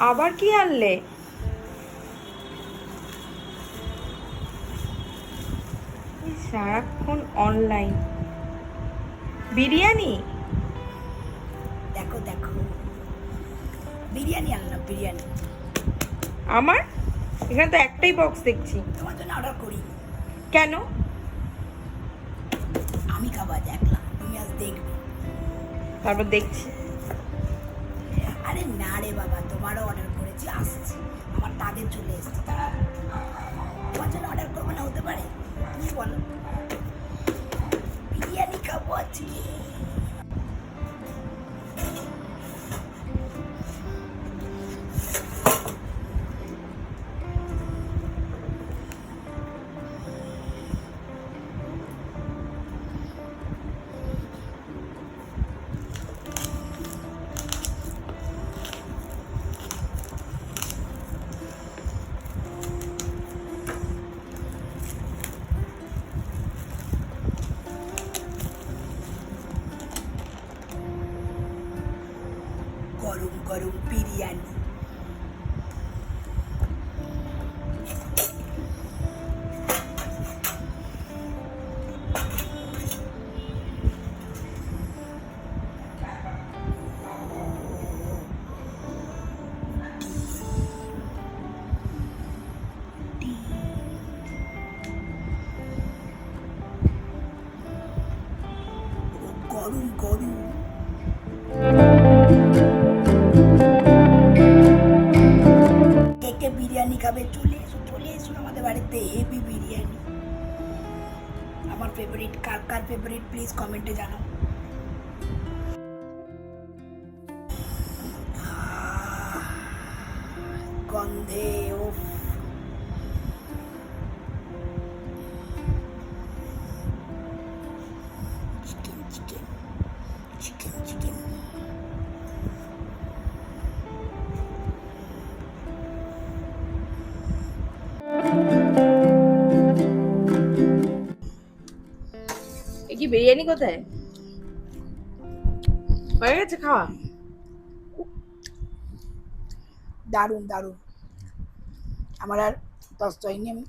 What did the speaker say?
আবার কি আনলে? সারাক্ষণ অনলাইন। বিরিয়ানি? দেখো দেখো, বিরিয়ানি আনলাম, বিরিয়ানি। আমার এখানে তো একটাই বক্স দেখছি। তোমার জন্য অর্ডার করি। কেন? আমি খাবো আজ একলা, তুমি আজ দেখবে। তারপর দেখছি। আরে না রে বাবা, তোমারও অর্ডার করেছি, আসছে। আমার তাদের চলে এসছে, তারা তোমার জন্য অর্ডার করবো না হতে পারে? তুমি বলো, বিরিয়ানি খাবো আজকে। গরম গরম বিরিয়ানি। গরম গরম। কে কে বিরিয়ানি খাবে চলে এসো, চলে এসো আমাদের বাড়িতে, হেভি বিরিয়ানি। আমার ফেভারিট, কার কার ফেভারিট প্লিজ কমেন্টে জানাও। গন্ধে উফ। Chicken chicken chicken chicken. এ কি বিরিয়ানি কোথায়? হয়ে গেছে খাওয়া? দারুণ দারুণ। আমার আর দশ হয়নি। আমি